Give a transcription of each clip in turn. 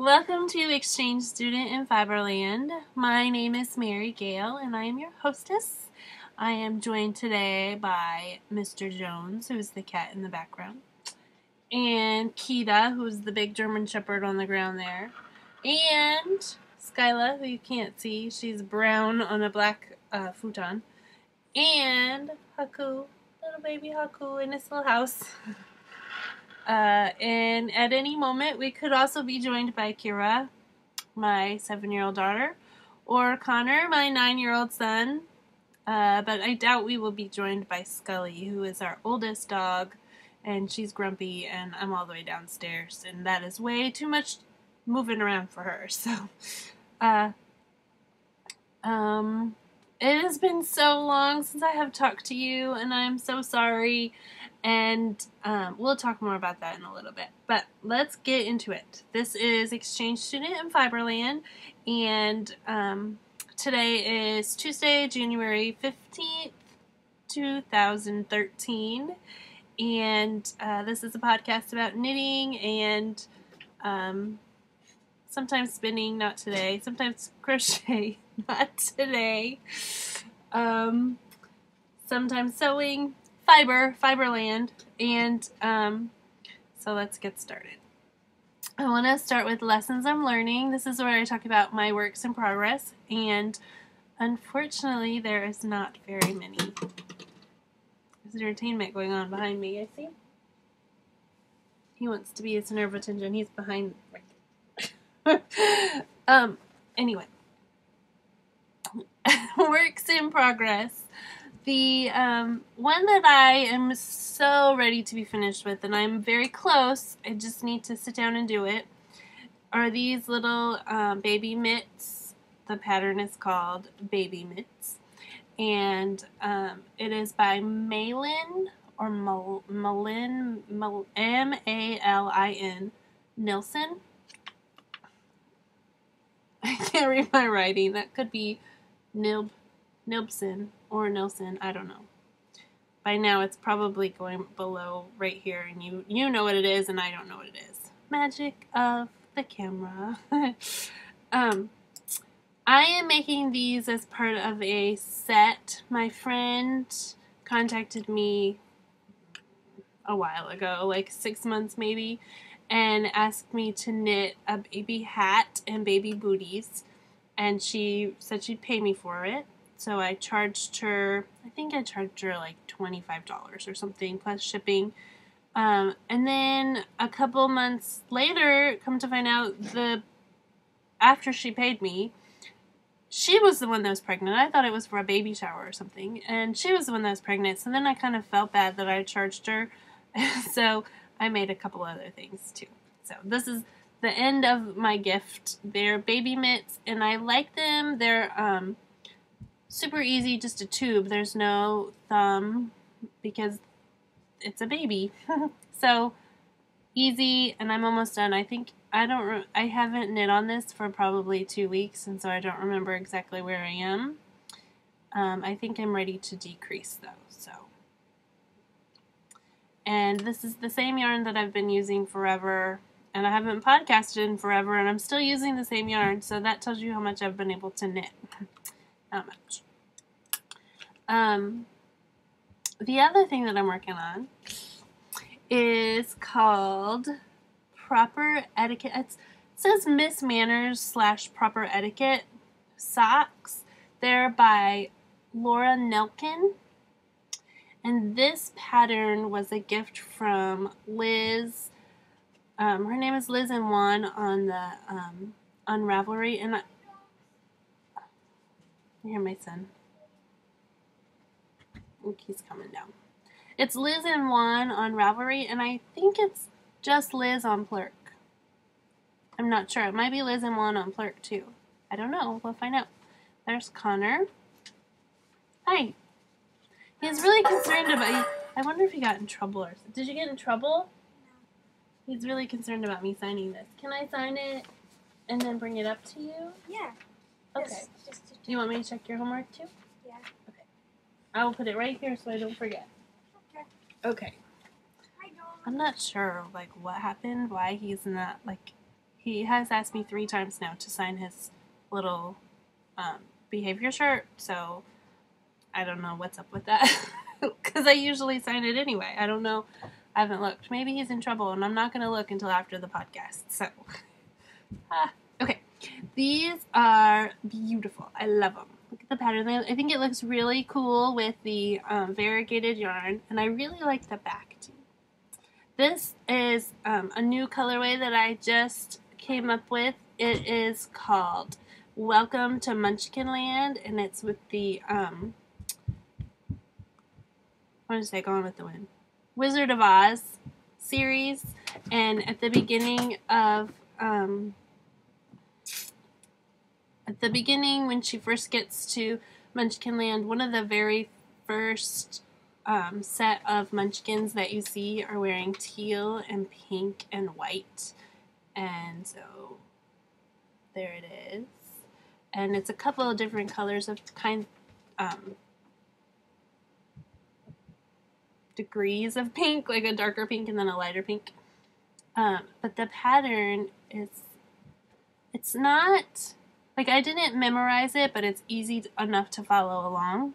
Welcome to Exchange Student in Fiberland. My name is Mary Gale and I am your hostess. I am joined today by Mr. Jones, who is the cat in the background, and Kita, who is the big German Shepherd on the ground there, and Skyla, who you can't see. She's brown on a black futon, and Haku, little baby Haku in his little house. And at any moment, we could also be joined by Kira, my 7-year-old daughter, or Connor, my 9-year-old son. But I doubt we will be joined by Scully, who is our oldest dog, and she's grumpy, and I'm all the way downstairs, and that is way too much moving around for her. So, it has been so long since I have talked to you, and I'm so sorry. And we'll talk more about that in a little bit. But let's get into it. This is Exchange Student in Fiberland. And today is Tuesday, January 15th, 2013. And this is a podcast about knitting and sometimes spinning, not today. Sometimes crochet, not today. Sometimes sewing. Fiberland, and so let's get started. I want to start with lessons I'm learning. This is where I talk about my works in progress, and unfortunately there is not very many. There's entertainment going on behind me, I see. He wants to be a center of attention. He's behind right there. Anyway. Works in progress. The one that I am so ready to be finished with, and I'm very close, I just need to sit down and do it, are these little baby mitts. The pattern is called Baby Mitts, and it is by Malin, or Malin, M-A-L-I-N, Nilsson. I can't read my writing. That could be Nilsson. Or Nilsson, I don't know. By now it's probably going below right here, and you know what it is, and I don't know what it is. Magic of the camera. I am making these as part of a set. My friend contacted me a while ago, like 6 months maybe, and asked me to knit a baby hat and baby booties, and she said she'd pay me for it. So I charged her, I think I charged her like $25 or something plus shipping. And then a couple months later, come to find out, after she paid me, she was the one that was pregnant. I thought it was for a baby shower or something. And she was the one that was pregnant. So then I kind of felt bad that I charged her. So I made a couple other things too. So this is the end of my gift. They're baby mitts and I like them. They're, super easy, just a tube. There's no thumb because it's a baby. So easy, and I'm almost done. I haven't knit on this for probably 2 weeks, and so I don't remember exactly where I am. I think I'm ready to decrease though. So, and this is the same yarn that I've been using forever, and I haven't podcasted in forever, and I'm still using the same yarn. So that tells you how much I've been able to knit. Not much. The other thing that I'm working on is called Proper Etiquette. It says Miss Manners / Proper Etiquette socks. They're by Lara Nelken. And this pattern was a gift from Liz. Her name is Liz and Juan on the on Ravelry, and I hear my son. I think he's coming down. It's Liz and Juan on Ravelry, and I think it's just Liz on Plurk. I'm not sure. It might be Liz and Juan on Plurk too. I don't know. We'll find out. There's Connor. Hi. He's really concerned about you. I wonder if he got in trouble or something. Did you get in trouble? No. He's really concerned about me signing this. Can I sign it and then bring it up to you? Yeah. Okay. Do you want me to check your homework too? Yeah. Okay. I will put it right here so I don't forget. Okay. Okay. I'm not sure, like, what happened, why he's not, like, He has asked me 3 times now to sign his little behavior shirt, so I don't know what's up with that. Because I usually sign it anyway. I don't know. I haven't looked. Maybe he's in trouble, and I'm not going to look until after the podcast. So, okay. These are beautiful. I love them. Look at the pattern. I think it looks really cool with the variegated yarn, and I really like the back too. This is a new colorway that I just came up with. It is called Welcome to Munchkin Land, and it's with the what is that, Gone with the Wind? Wizard of Oz series. And at the beginning when she first gets to Munchkin Land, one of the very first set of munchkins that you see are wearing teal and pink and white. And so there it is. And it's a couple of different colors of degrees of pink, like a darker pink and then a lighter pink. But the pattern it's not, like, I didn't memorize it, but it's easy enough to follow along.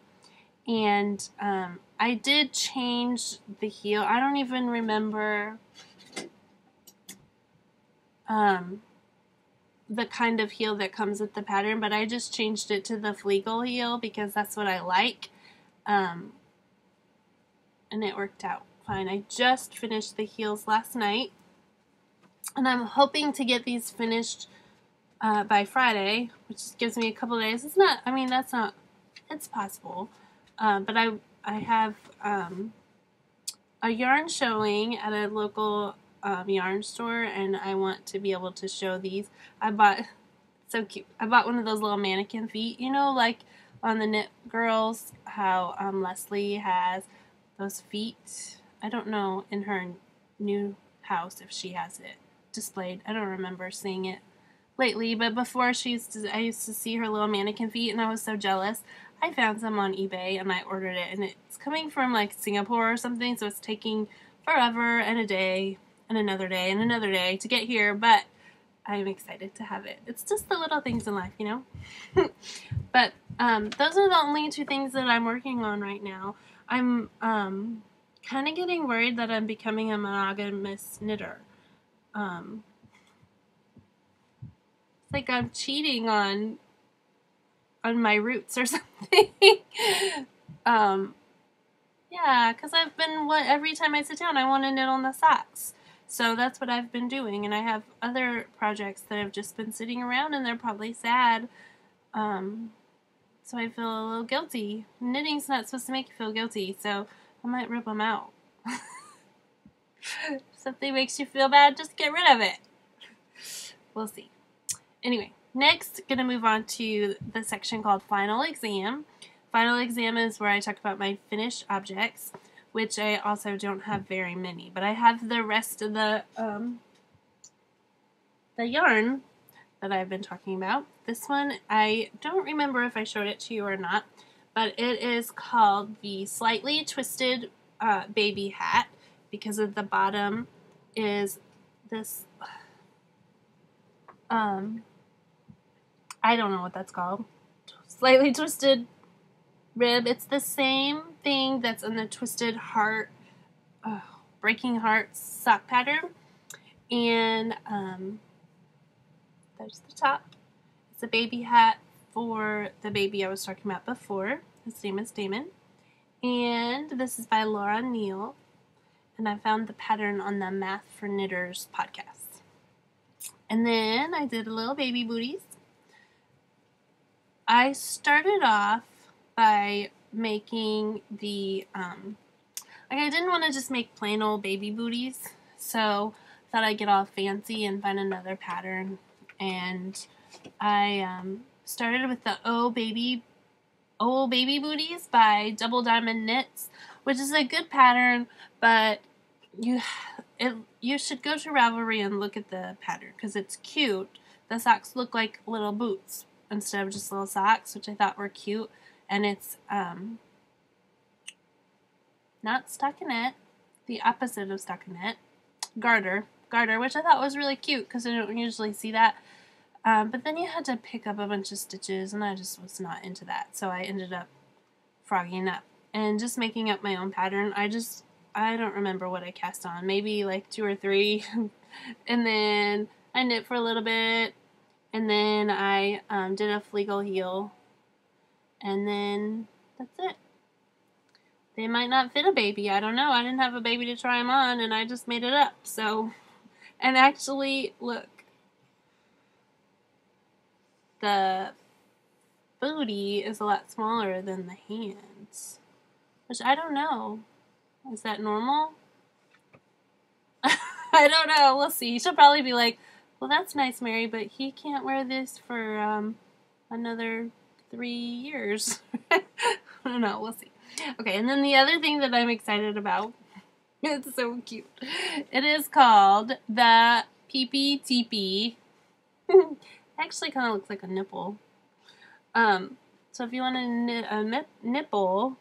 And I did change the heel. I don't even remember the kind of heel that comes with the pattern, but I just changed it to the Fleagle heel because that's what I like. And it worked out fine. I just finished the heels last night, and I'm hoping to get these finished by Friday, which gives me a couple of days. It's possible. But I have a yarn showing at a local yarn store, and I want to be able to show these. So cute. I bought one of those little mannequin feet, like on the Knit Girls, how Leslie has those feet. I don't know in her new house if she has it displayed. I don't remember seeing it lately, but before I used to see her little mannequin feet, and I was so jealous. I found some on eBay and I ordered it, and it's coming from like Singapore or something, so it's taking forever and a day and another day and another day to get here, but I'm excited to have it. It's just the little things in life, But those are the only 2 things that I'm working on right now. I'm kind of getting worried that I'm becoming a monogamous knitter. It's like I'm cheating on my roots or something. Yeah, because I've been, every time I sit down, I want to knit on the socks. So that's what I've been doing, and I have other projects that have just been sitting around, and they're probably sad. So I feel a little guilty. Knitting's not supposed to make you feel guilty, so I might rip them out. If something makes you feel bad, just get rid of it. We'll see. Anyway, next, gonna move on to the section called Final Exam. Final Exam is where I talk about my finished objects, which I also don't have very many, but I have the rest of the yarn that I've been talking about. This one, I don't remember if I showed it to you or not, but it is called the Slightly Twisted Baby Hat, because at the bottom is this, I don't know what that's called, slightly twisted rib. It's the same thing that's in the Twisted Heart, Breaking Hearts sock pattern, and there's the top. It's a baby hat for the baby I was talking about before. His name is Damon. And this is by Lara and Neel. And I found the pattern on the Math for Knitters podcast. And then I did a little baby booties. I started off by making the, I didn't want to just make plain old baby booties. So I thought I'd get all fancy and find another pattern. And I started with the Oh Baby Booties by Double Diamond Knits, which is a good pattern, but you should go to Ravelry and look at the pattern because it's cute. The socks look like little boots instead of just little socks, which I thought were cute, and it's not stockinette, the opposite of stockinette, garter. garter, which I thought was really cute because I don't usually see that. But then you had to pick up a bunch of stitches, and I just was not into that. So I ended up frogging up and just making up my own pattern. I don't remember what I cast on. Maybe like 2 or 3. And then I knit for a little bit. And then I did a fleagle heel. And then that's it. They might not fit a baby. I don't know. I didn't have a baby to try them on, and I just made it up. So, and actually, look. The booty is a lot smaller than the hands, which I don't know. Is that normal? I don't know. We'll see. She'll probably be like, well, that's nice, Mary, but he can't wear this for another 3 years. I don't know. We'll see. Okay, and then the other thing that I'm excited about, it's so cute. It is called the Peepee Teepee. Actually kind of looks like a nipple. So if you want to knit a nipple,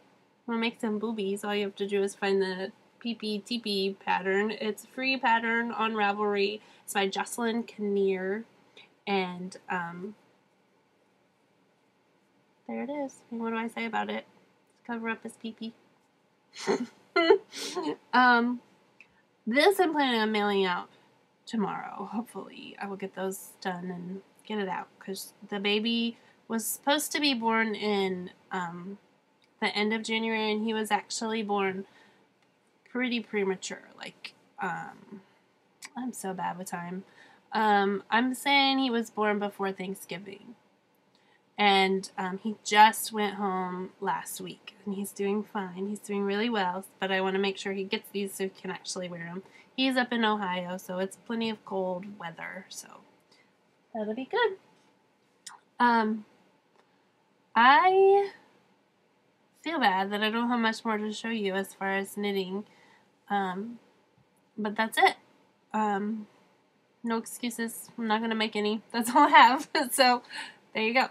want to make some boobies, all you have to do is find the Peepee Teepee pattern. It's a free pattern on Ravelry. It's by Jocelyn Kinnear. And there it is. And what do I say about it? Let's cover up his peepee. This I'm planning on mailing out tomorrow. Hopefully I will get those done and get it out, because the baby was supposed to be born in the end of January, and he was actually born pretty premature. Like, I'm so bad with time. I'm saying he was born before Thanksgiving, and he just went home last week, and he's doing fine. He's doing really well, but I want to make sure he gets these so he can actually wear them. He's up in Ohio, so it's plenty of cold weather, so that'll be good. I feel bad that I don't have much more to show you as far as knitting, but that's it. No excuses. I'm not going to make any. That's all I have. So, there you go.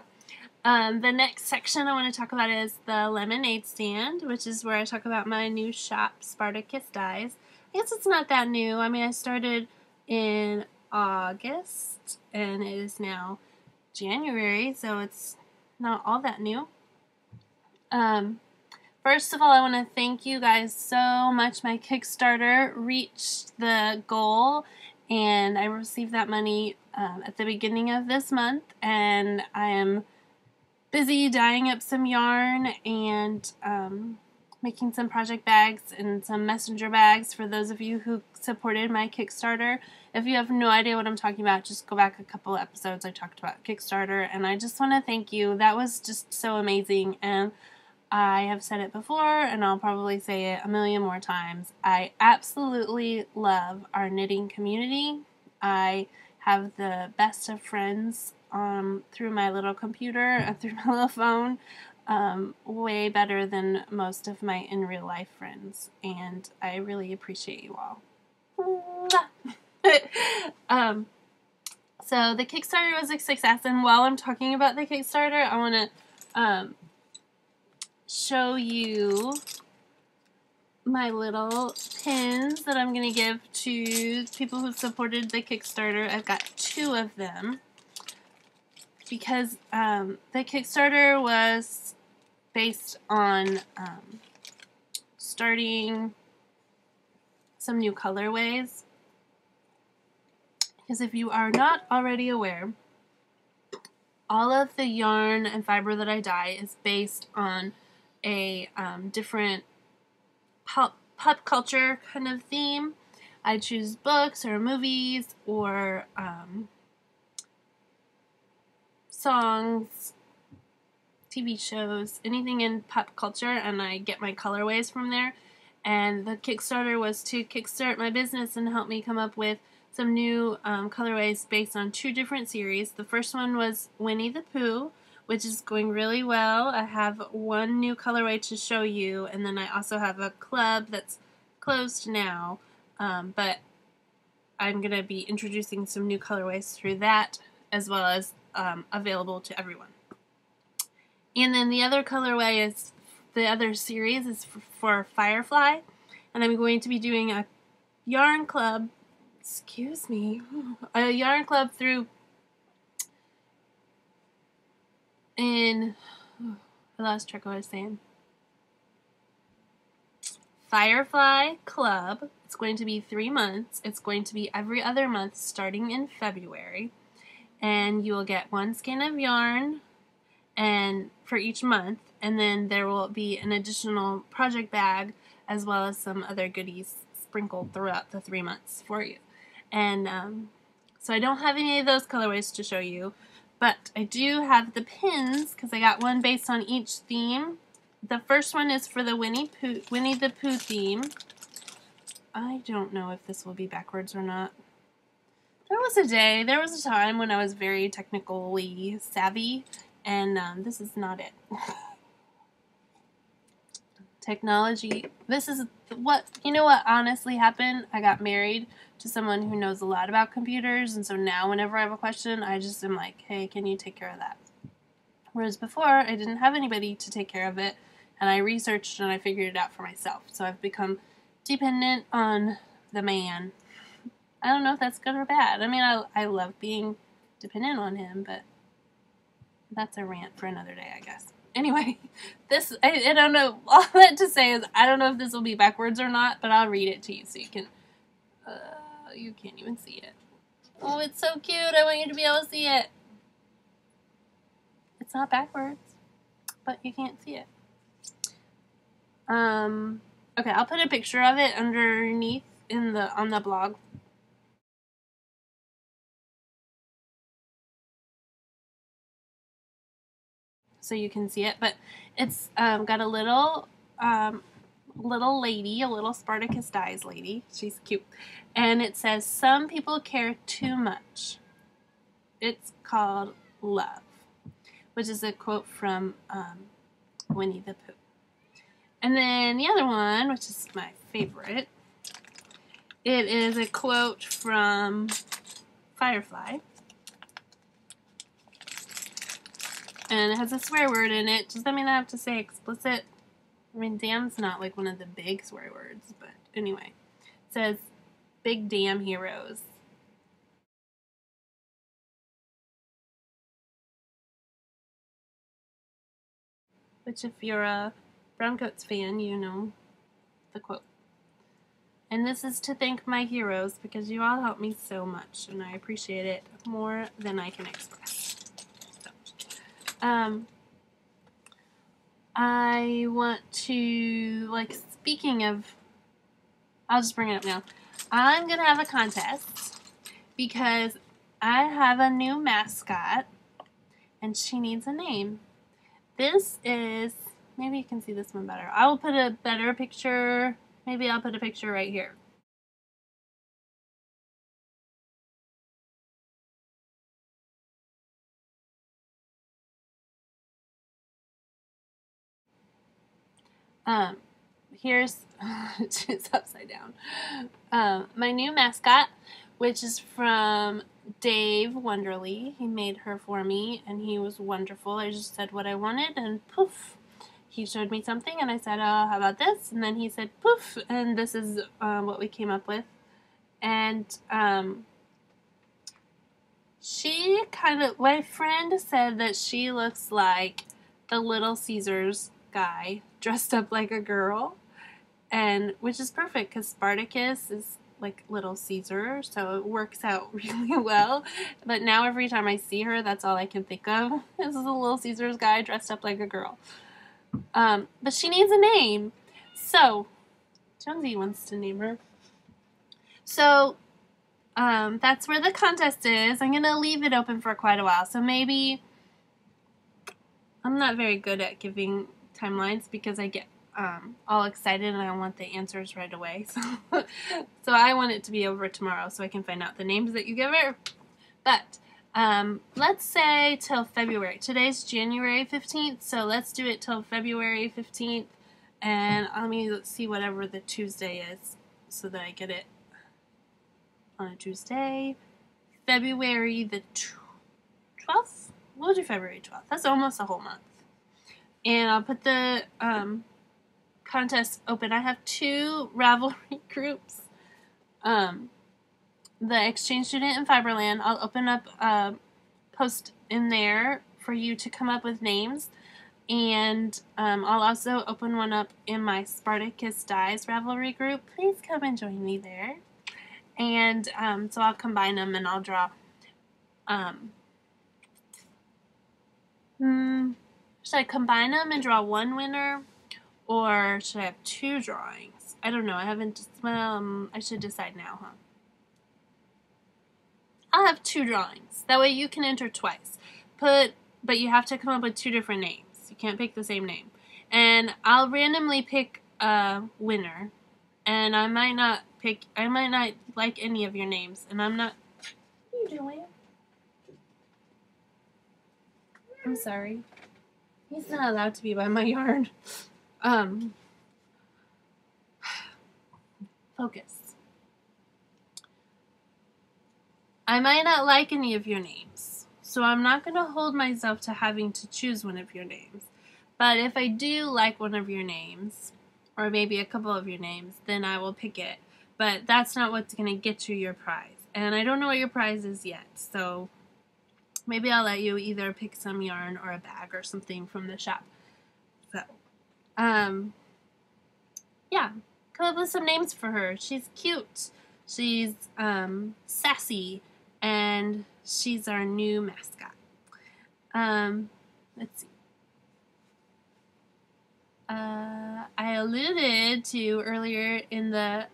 The next section I want to talk about is the lemonade stand, which is where I talk about my new shop, Spartacus Dyes. I guess it's not that new. I mean, I started in August, and it is now January, so it's not all that new. First of all, I want to thank you guys so much. My Kickstarter reached the goal, and I received that money at the beginning of this month, and I am busy dyeing up some yarn and making some project bags and some messenger bags for those of you who supported my Kickstarter. If you have no idea what I'm talking about, just go back a couple episodes. I talked about Kickstarter, and I just want to thank you. That was just so amazing, and I have said it before, and I'll probably say it a million more times. I absolutely love our knitting community. I have the best of friends through my little computer and through my little phone. Way better than most of my in real life friends, and I really appreciate you all. So the Kickstarter was a success, and while I'm talking about the Kickstarter, I want to show you my little pins that I'm going to give to people who supported the Kickstarter. I've got 2 of them because the Kickstarter was based on starting some new colorways. Because if you are not already aware, all of the yarn and fiber that I dye is based on a different pop culture kind of theme. I choose books or movies or songs, TV shows, anything in pop culture, and I get my colorways from there. And the Kickstarter was to kickstart my business and help me come up with some new colorways based on 2 different series. The first one was Winnie the Pooh, which is going really well. I have 1 new colorway to show you, and then I also have a club that's closed now, but I'm going to be introducing some new colorways through that, as well as available to everyone. And then the other colorway is, the other series is for Firefly, and I'm going to be doing a yarn club excuse me, a yarn club through in, I lost track of what I was saying. Firefly Club. It's going to be 3 months. It's going to be every other month starting in February. And you will get 1 skein of yarn and for each month. And then there will be an additional project bag as well as some other goodies sprinkled throughout the 3 months for you. And so I don't have any of those colorways to show you. But I do have the pins because I got one based on each theme. The first one is for the Winnie the Pooh theme. I don't know if this will be backwards or not. There was a time when I was very technically savvy, and this is not it. Technology. This is what, you know what honestly happened? I got married to someone who knows a lot about computers, and so now whenever I have a question, I just am like, hey, can you take care of that? Whereas before, I didn't have anybody to take care of it, and I researched and I figured it out for myself. So I've become dependent on the man. I don't know if that's good or bad. I mean, I love being dependent on him, but that's a rant for another day, I guess. Anyway, I don't know. All that to say is I don't know if this will be backwards or not, but I'll read it to you so you can, you can't even see it. Oh, it's so cute. I want you to be able to see it. It's not backwards, but you can't see it. Okay, I'll put a picture of it underneath on the blog. So you can see it, but it's got a little lady, a little Spartacus Dies lady. She's cute. And it says, some people care too much. It's called Love, which is a quote from Winnie the Pooh. And then the other one, which is my favorite, it is a quote from Firefly. And it has a swear word in it. Does that mean I have to say explicit? I mean, damn's not like one of the big swear words, but anyway. It says, big damn heroes. Which if you're a Browncoats fan, you know the quote. And this is to thank my heroes because you all helped me so much and I appreciate it more than I can express. So, I want to, like, speaking of, I'll just bring it up now. I'm going to have a contest because I have a new mascot and she needs a name. This is, maybe you can see this one better. I will put a better picture. Maybe I'll put a picture right here. Here's, it's upside down. My new mascot, which is from Dave Wonderly. He made her for me and he was wonderful. I just said what I wanted and poof. He showed me something and I said, how about this? And then he said, poof, and this is what we came up with. And she kind of, my friend said that she looks like the Little Caesars guy dressed up like a girl, and which is perfect because Spartacus is like Little Caesar, so it works out really well. But now every time I see her, that's all I can think of is the Little Caesars guy dressed up like a girl. But she needs a name. So, Jonesy wants to name her. So, that's where the contest is. I'm going to leave it open for quite a while. So maybe, I'm not very good at giving timelines because I get all excited and I want the answers right away. So I want it to be over tomorrow so I can find out the names that you give her. But let's say till February. Today's January 15th, so let's do it till February 15th. And let me see whatever the Tuesday is so that I get it on a Tuesday. February the 12th? We'll do February 12th. That's almost a whole month. And I'll put the contest open. I have 2 Ravelry groups. the exchange student in Fiberland. I'll open up a post in there for you to come up with names. And I'll also open one up in my Spartacus Dies Ravelry group. Please come and join me there. And so I'll combine them and I'll draw. Should I combine them and draw one winner? Or should I have 2 drawings? I don't know. I haven't. I should decide now, huh? I'll have 2 drawings. That way you can enter twice. But you have to come up with 2 different names. You can't pick the same name. And I'll randomly pick a winner. And I might not like any of your names. And I'm not. What are you doing? I'm sorry. He's not allowed to be by my yarn. Focus. I might not like any of your names, so I'm not going to hold myself to having to choose one of your names. But if I do like one of your names, or maybe a couple of your names, then I will pick it. But that's not what's going to get you your prize. And I don't know what your prize is yet, so maybe I'll let you either pick some yarn or a bag or something from the shop. So, yeah, come up with some names for her. She's cute. She's sassy, and she's our new mascot. Let's see. I alluded to earlier in the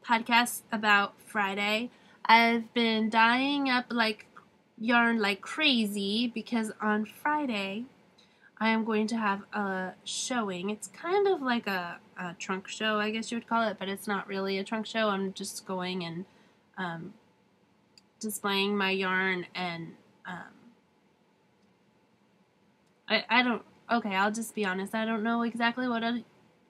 podcast about Friday. I've been dyeing up yarn like crazy because on Friday I am going to have a showing. It's kind of like a trunk show, I guess you would call it, but it's not really a trunk show. I'm just going and displaying my yarn, and I'll just be honest. I don't know exactly what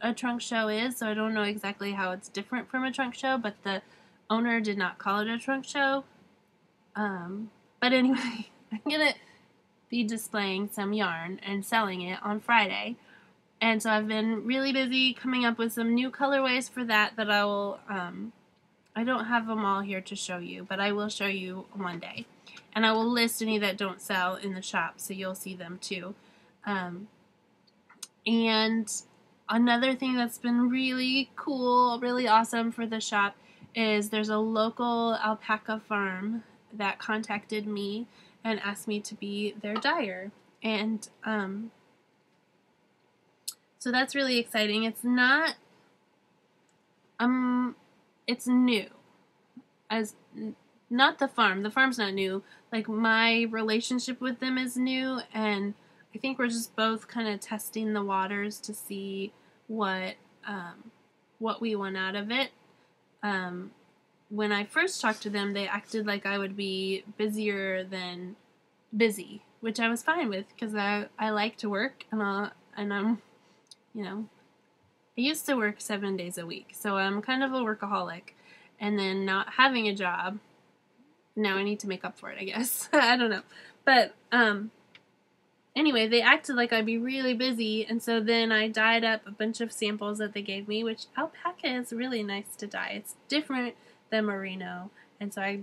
a trunk show is, so I don't know exactly how it's different from a trunk show, but the owner did not call it a trunk show. But anyway, I'm going to be displaying some yarn and selling it on Friday. And so I've been really busy coming up with some new colorways for that I will, I don't have them all here to show you, but I will show you one day. And I will list any that don't sell in the shop, so you'll see them too. And another thing that's been really cool, really awesome for the shop is there's a local alpaca farm that contacted me and asked me to be their dyer. And so that's really exciting. It's not it's new. Not the farm. The farm's not new. Like, my relationship with them is new, and I think we're just both kind of testing the waters to see what we want out of it. When I first talked to them, they acted like I would be busier than busy, which I was fine with because I like to work, and I'm, I used to work 7 days a week, so I'm kind of a workaholic. And then not having a job, now I need to make up for it, I guess. I don't know. But anyway, they acted like I'd be really busy, and so then I dyed up a bunch of samples that they gave me, which alpaca is really nice to dye. It's different than merino, and so I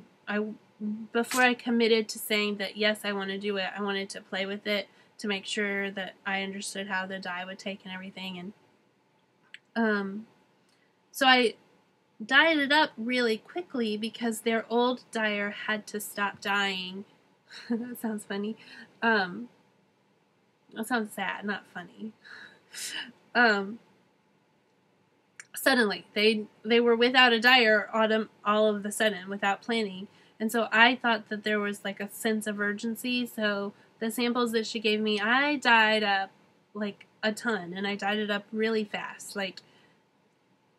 before I committed to saying that yes, I want to do it, I wanted to play with it to make sure that I understood how the dye would take and everything, and so I dyed it up really quickly because their old dyer had to stop dyeing. That sounds funny. That sounds sad, not funny. Suddenly, they were without a dyer all of the sudden, without planning. And so I thought that there was like a sense of urgency. So the samples that she gave me, I dyed up like a ton, and I dyed it up really fast. Like,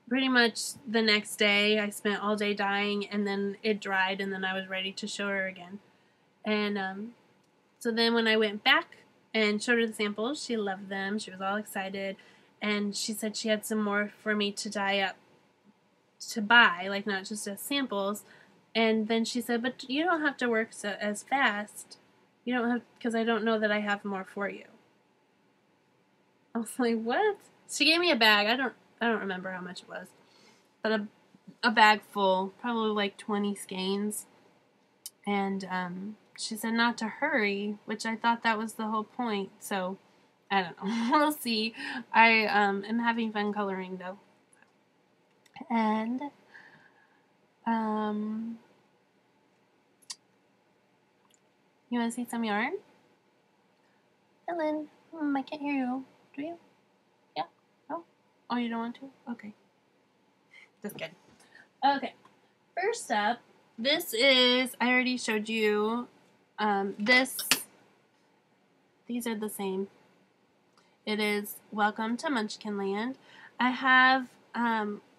pretty much the next day, I spent all day dyeing, and then it dried, and then I was ready to show her again. And so then when I went back and showed her the samples, she loved them. She was all excited, and she said she had some more for me to dye up to buy, like not just as samples. And then she said, but you don't have to work as fast. You don't have, because I don't know that I have more for you. I was like, what? She gave me a bag. I don't remember how much it was, but a a bag full, probably like 20 skeins. And she said not to hurry, which I thought that was the whole point. So I don't know. We'll see. I am having fun coloring though. And you want to see some yarn? Ellen, I can't hear you. Do you? Yeah? No? Oh, you don't want to? Okay. Just kidding. Okay. First up, this is, I already showed you, these are the same. It is Welcome to Munchkin Land. I have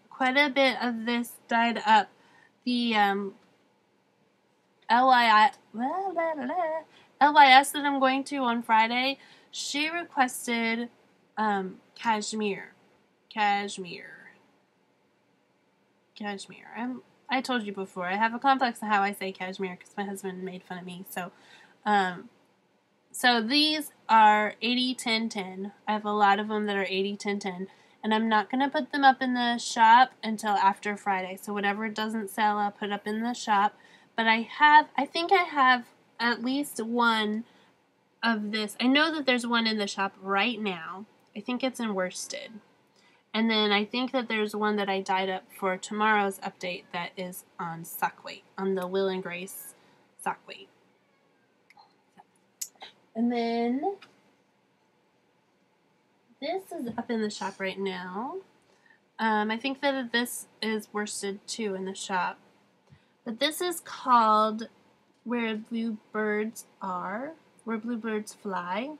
quite a bit of this dyed up. The LYS that I'm going to on Friday, she requested cashmere. I told you before, I have a complex of how I say cashmere because my husband made fun of me. So these are 80-10-10. I have a lot of them that are 80-10-10. And I'm not going to put them up in the shop until after Friday. So whatever doesn't sell, I'll put up in the shop. But I think I have at least one of this. I know that there's one in the shop right now. I think it's in worsted. And then I think that there's one that I dyed up for tomorrow's update that is on sock weight, on the Will and Grace sock weight. And then this is up in the shop right now. I think that this is worsted too in the shop. But this is called Where Blue Birds Are, Where Blue Birds Fly.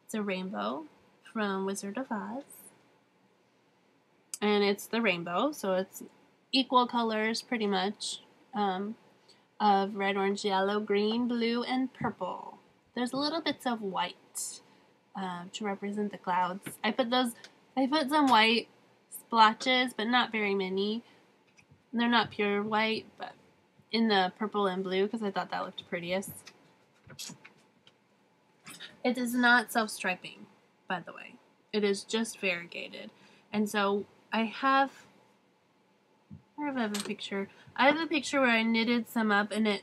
It's a rainbow from Wizard of Oz. And it's the rainbow, so it's equal colors pretty much of red, orange, yellow, green, blue, and purple. There's little bits of white to represent the clouds. I put some white splotches, but not very many. They're not pure white, but in the purple and blue because I thought that looked prettiest. It is not self-striping, by the way. It is just variegated. And so I have a picture. I have a picture where I knitted some up, and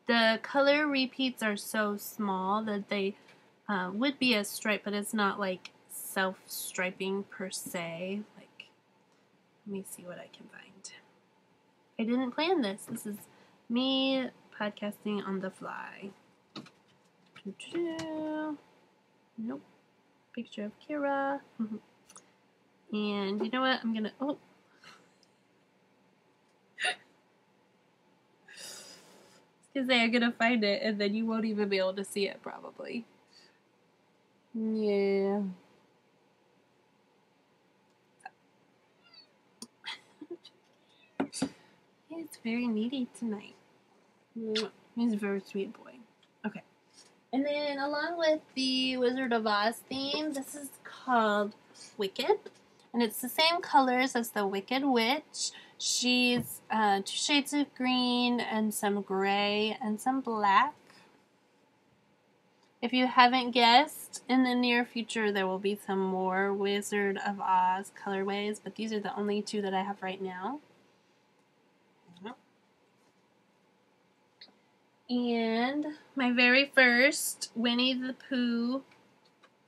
the color repeats are so small that they would be a stripe, but it's not like self-striping per se. Like, let me see what I can find. I didn't plan this. This is me podcasting on the fly. Nope. Picture of Kira. And you know what? I'm gonna, I'm gonna find it and then you won't even be able to see it probably. Yeah. He's very needy tonight. He's a very sweet boy. Okay. And then along with the Wizard of Oz theme, this is called Wicked. And it's the same colors as the Wicked Witch. She's 2 shades of green and some gray and some black. If you haven't guessed, in the near future there will be some more Wizard of Oz colorways, but these are the only 2 that I have right now. And my very first Winnie the Pooh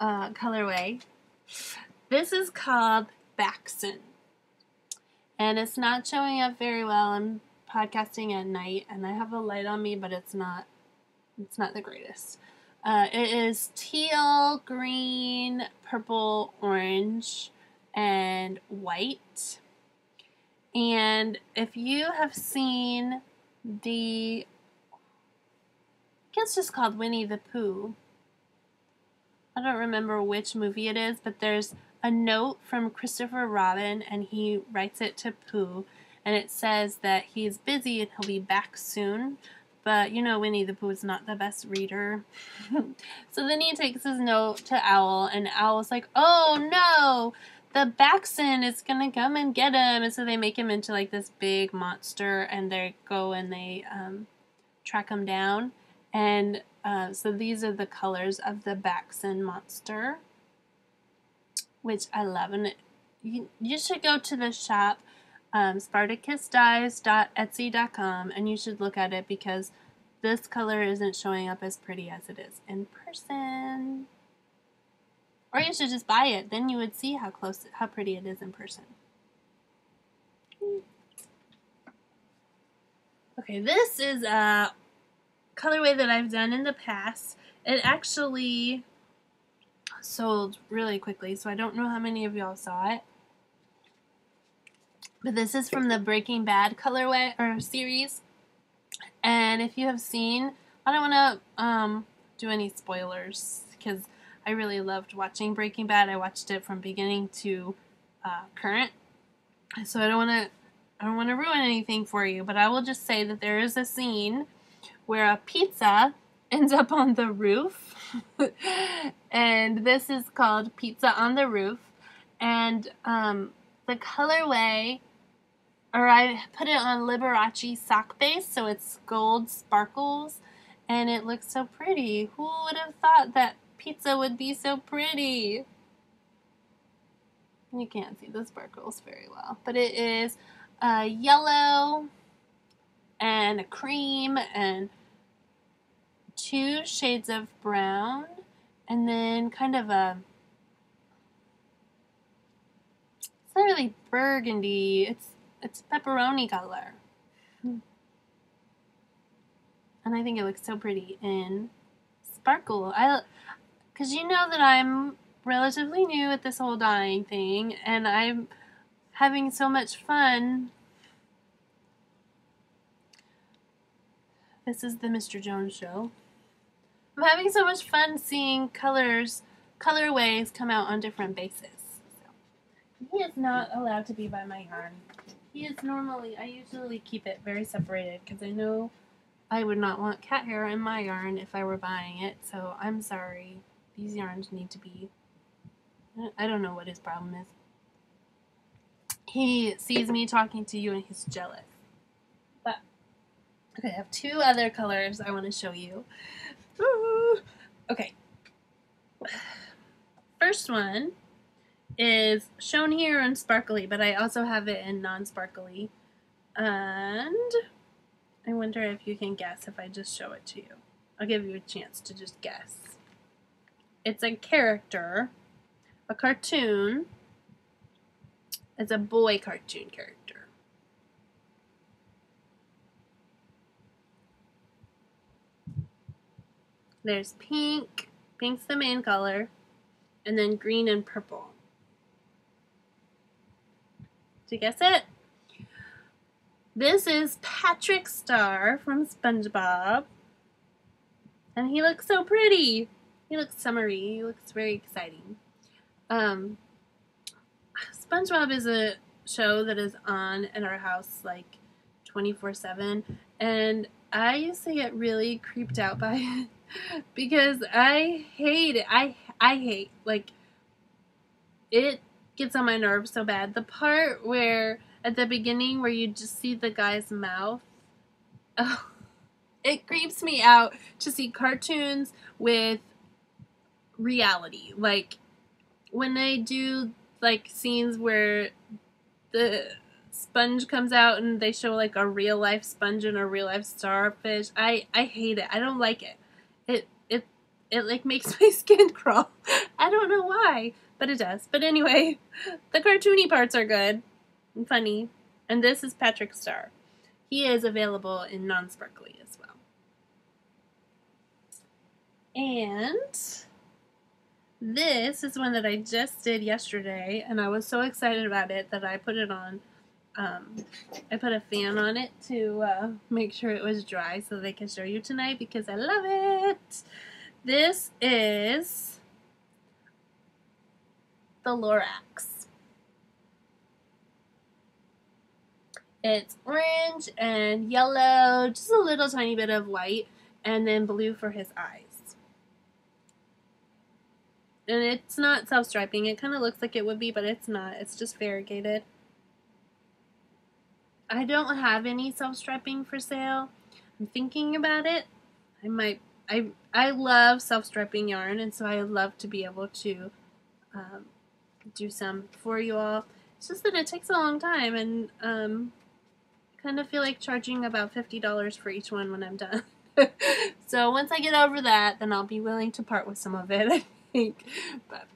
colorway. This is called Baxen. And it's not showing up very well. I'm podcasting at night and I have a light on me, but it's not the greatest. It is teal, green, purple, orange, and white. And if you have seen I think it's just called Winnie the Pooh. I don't remember which movie it is, but there's a note from Christopher Robin, and he writes it to Pooh, and it says that he's busy and he'll be back soon. But you know, Winnie the Pooh is not the best reader. So then he takes his note to Owl, and Owl's like, "Oh no, the Baxen is gonna come and get him." And so they make him into like this big monster, and they go and they track him down. And so these are the colors of the Baxen monster, which I love. And you should go to the shop. spartacusdyes.etsy.com, and you should look at it because this color isn't showing up as pretty as it is in person. Or you should just buy it, then you would see how pretty it is in person. Okay, this is a colorway that I've done in the past. It actually sold really quickly, so I don't know how many of y'all saw it. But this is from the Breaking Bad colorway or series. And if you have seen, I don't want to do any spoilers because I really loved watching Breaking Bad. I watched it from beginning to current, so I don't want to ruin anything for you. But I will just say that there is a scene where a pizza ends up on the roof, and this is called Pizza on the Roof. And the colorway, or I put it on Liberace sock base, so it's gold sparkles, and it looks so pretty. Who would have thought that pizza would be so pretty? You can't see the sparkles very well, but it is yellow and a cream and 2 shades of brown, and then kind of a, it's not really burgundy, it's pepperoni color. And I think it looks so pretty in sparkle. Because you know that I'm relatively new at this whole dyeing thing, and I'm having so much fun. This is the Mr. Jones show. I'm having so much fun seeing colorways come out on different bases. So, he is not allowed to be by my yarn. He is normally, I usually keep it very separated because I know I would not want cat hair in my yarn if I were buying it, so I'm sorry. These yarns need to be, I don't know what his problem is. He sees me talking to you and he's jealous. But, okay, I have 2 other colors I want to show you. Ooh. Okay. First one is shown here in sparkly, but I also have it in non-sparkly. And I wonder if you can guess if I just show it to you. I'll give you a chance to just guess. It's a character, a cartoon. It's a boy cartoon character. There's pink. Pink's the main color. And then green and purple. Did you guess it? This is Patrick Star from SpongeBob. And he looks so pretty. He looks summery. He looks very exciting. SpongeBob is a show that is on in our house like 24/7. And I used to get really creeped out by it because I hate it. I hate, like, it gets on my nerves so bad. The part where, at the beginning, where you just see the guy's mouth, oh, it creeps me out to see cartoons with reality. Like, when they do, like, scenes where the sponge comes out and they show, like, a real-life sponge and a real-life starfish, I hate it. I don't like it. It like, makes my skin crawl. I don't know why, but it does. But anyway, the cartoony parts are good and funny. And this is Patrick Star. He is available in non-sparkly as well. And this is one that I just did yesterday, and I was so excited about it that I put it on. I put a fan on it to make sure it was dry so that I could show you tonight because I love it. This is the Lorax. It's orange and yellow, just a little tiny bit of white, and then blue for his eyes. And it's not self-striping. It kind of looks like it would be, but it's not. It's just variegated. I don't have any self-striping for sale. I'm thinking about it. I might. I love self-striping yarn, and so I love to be able to do some for you all. It's just that it takes a long time, and kind of feel like charging about $50 for each one when I'm done. So once I get over that, then I'll be willing to part with some of it, I think. But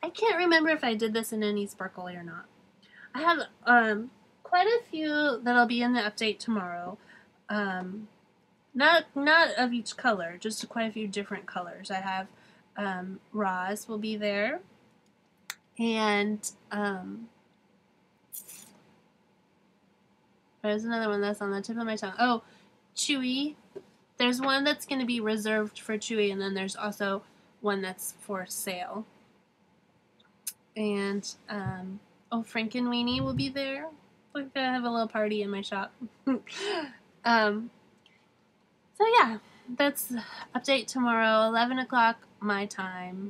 I can't remember if I did this in any sparkly or not. I have quite a few that'll be in the update tomorrow. Not of each color, just quite a few different colors. I have Roz will be there, and there's another one that's on the tip of my tongue. Oh, Chewy. There's one that's going to be reserved for Chewy, and then there's also one that's for sale. And oh, Frankenweenie will be there. Like, I have a little party in my shop. So yeah, that's update tomorrow, 11 o'clock my time,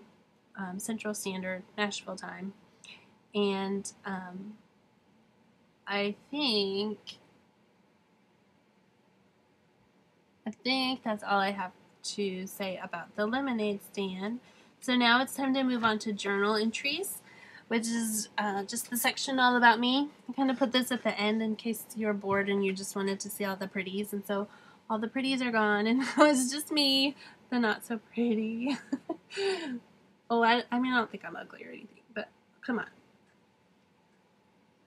Central Standard, Nashville time. And I think that's all I have to say about the lemonade stand. So now it's time to move on to journal entries, which is just the section all about me. I kind of put this at the end in case you're bored and you just wanted to see all the pretties. And so all the pretties are gone, and it's just me, the not so pretty. Oh, I mean, I don't think I'm ugly or anything, but come on.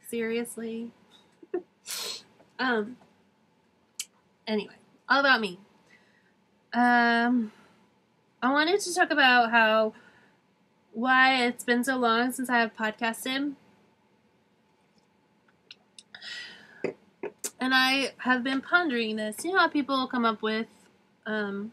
Seriously? Anyway, all about me. I wanted to talk about why it's been so long since I have podcasted. And I have been pondering this. You know how people come up with New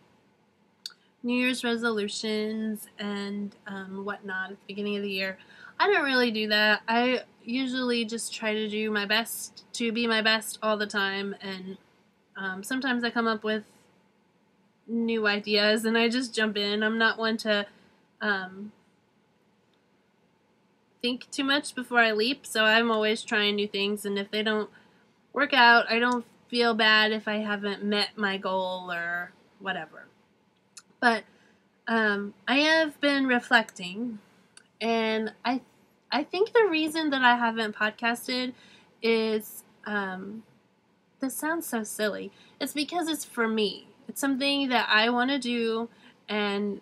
Year's resolutions and whatnot at the beginning of the year. I don't really do that. I usually just try to do my best to be my best all the time. And sometimes I come up with new ideas and I just jump in. I'm not one to think too much before I leap. So I'm always trying new things. And if they don't work out, I don't feel bad if I haven't met my goal or whatever. But I have been reflecting, and I think the reason that I haven't podcasted is this sounds so silly. It's because it's for me. It's something that I want to do, and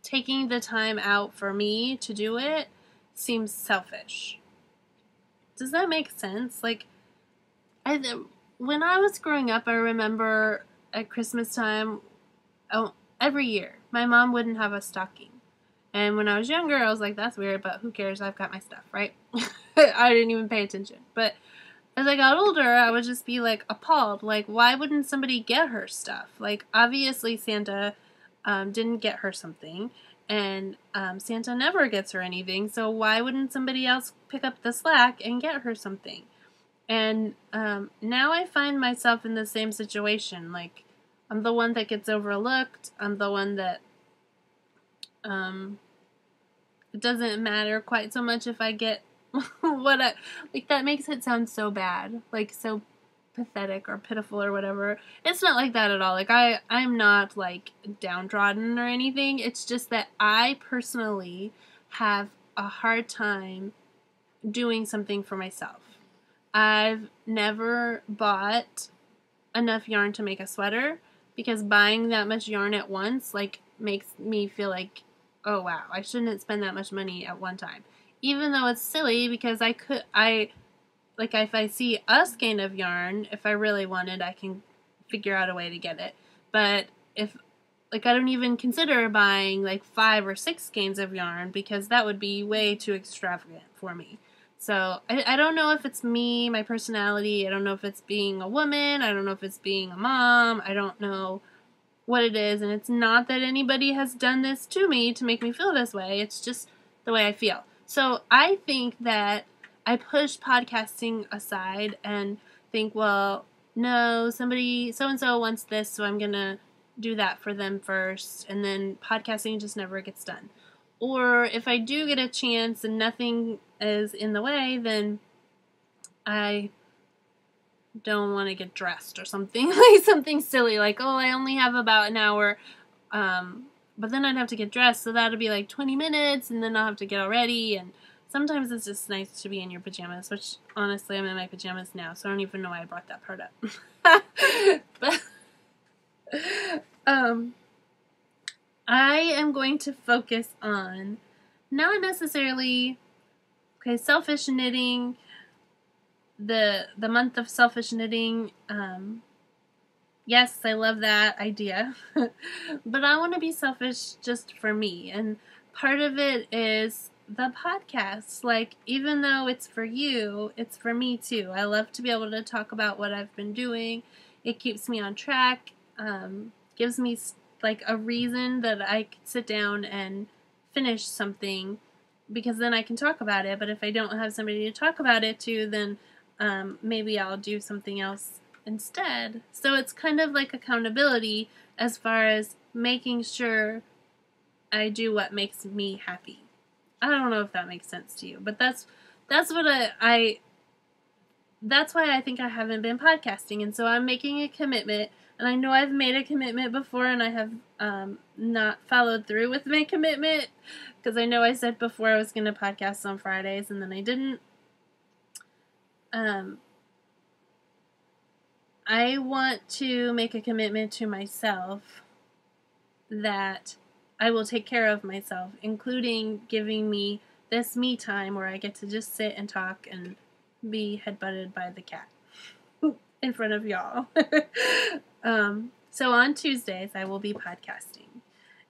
taking the time out for me to do it seems selfish. Does that make sense? Like, when I was growing up, I remember at Christmas time, every year, my mom wouldn't have a stocking. And when I was younger, I was like, that's weird, but who cares? I've got my stuff, right? I didn't even pay attention. But as I got older, I would just be, like, appalled. Like, why wouldn't somebody get her stuff? Like, obviously Santa didn't get her something. And Santa never gets her anything, so why wouldn't somebody else pick up the slack and get her something? And now I find myself in the same situation. Like, I'm the one that gets overlooked. I'm the one that it doesn't matter quite so much if I get like, that makes it sound so bad, like so pathetic or pitiful or whatever. It's not like that at all. Like, I'm not like downtrodden or anything. It's just that I personally have a hard time doing something for myself. I've never bought enough yarn to make a sweater because buying that much yarn at once like makes me feel like, oh wow, I shouldn't spend that much money at one time. Even though it's silly because like, if I see a skein of yarn, if I really wanted, I can figure out a way to get it. But if, like, I don't even consider buying, like, 5 or 6 skeins of yarn because that would be way too extravagant for me. So, I don't know if it's me, my personality. I don't know if it's being a woman. I don't know if it's being a mom. I don't know what it is. And it's not that anybody has done this to me to make me feel this way. It's just the way I feel. So, I think that I push podcasting aside and think, well, no, somebody, so-and-so wants this, so I'm going to do that for them first, and then podcasting just never gets done. Or if I do get a chance and nothing is in the way, then I don't want to get dressed or something, like something silly, like, oh, I only have about an hour But then I'd have to get dressed, so that'd be like 20 minutes, and then I'll have to get all ready, and sometimes it's just nice to be in your pajamas, which, honestly, I'm in my pajamas now, so I don't even know why I brought that part up. But, I am going to focus on not necessarily, selfish knitting, the month of selfish knitting. Yes, I love that idea, but I want to be selfish just for me, and part of it is the podcast. Like, even though it's for you, it's for me too. I love to be able to talk about what I've been doing. It keeps me on track, gives me like a reason that I could sit down and finish something, because then I can talk about it. But if I don't have somebody to talk about it to, then maybe I'll do something else instead. So it's kind of like accountability as far as making sure I do what makes me happy. I don't know if that makes sense to you, but that's what that's why I think I haven't been podcasting. And so I'm making a commitment, and I know I've made a commitment before, and I have not followed through with my commitment, because I know I said before I was going to podcast on Fridays, and then I didn't. I want to make a commitment to myself that I will take care of myself, including giving me this me time where I get to just sit and talk and be headbutted by the cat in front of y'all. So on Tuesdays, I will be podcasting.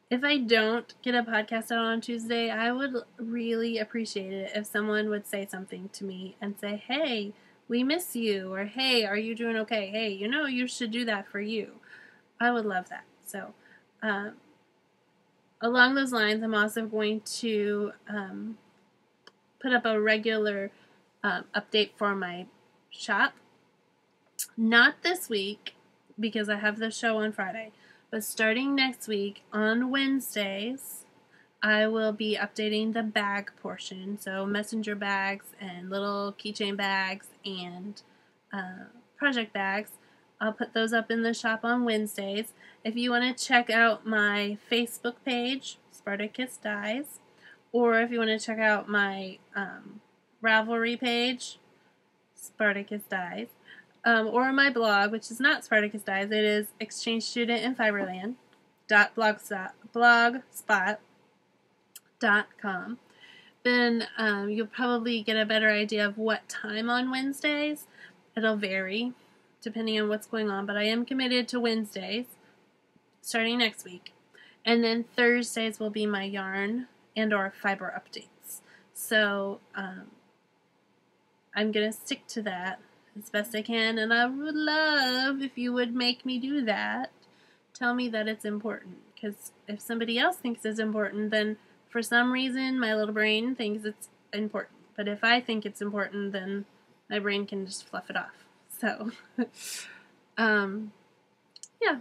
If I don't get a podcast out on Tuesday, I would really appreciate it if someone would say something to me and say, hey, we miss you, or hey, are you doing okay? Hey, you should do that for you. I would love that. So, along those lines, I'm also going to put up a regular update for my shop. Not this week, because I have the show on Friday, but starting next week on Wednesdays, I will be updating the bag portion, so messenger bags and little keychain bags and project bags. I'll put those up in the shop on Wednesdays. If you want to check out my Facebook page, Spartacus Dyes, or if you want to check out my Ravelry page, Spartacus Dyes, or my blog, which is not Spartacus Dyes, it is Exchange Student in Fiberland.blogspot.com. Then you'll probably get a better idea of what time on Wednesdays. It'll vary depending on what's going on, but I am committed to Wednesdays starting next week. And then Thursdays will be my yarn and or fiber updates. So I'm going to stick to that as best I can, and I would love if you would make me do that. Tell me that it's important, because if somebody else thinks it's important, then for some reason my little brain thinks it's important. But if I think it's important, then my brain can just fluff it off. So, yeah,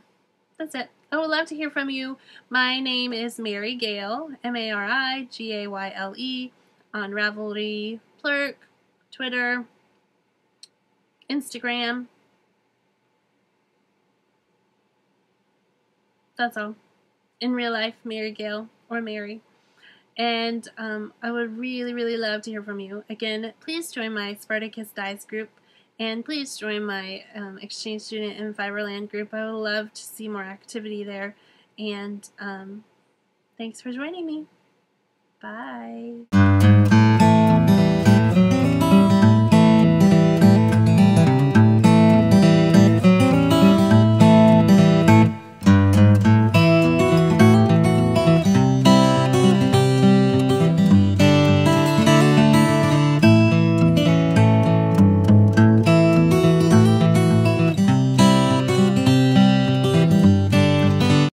that's it. I would love to hear from you. My name is Mary Gale, Marigayle, on Ravelry, Plurk, Twitter, Instagram. That's all. In real life, Mary Gale or Mary. And I would really, really love to hear from you. Again, please join my Spartacus Dyes group. And please join my Exchange Student in Fiberland group. I would love to see more activity there. And thanks for joining me. Bye.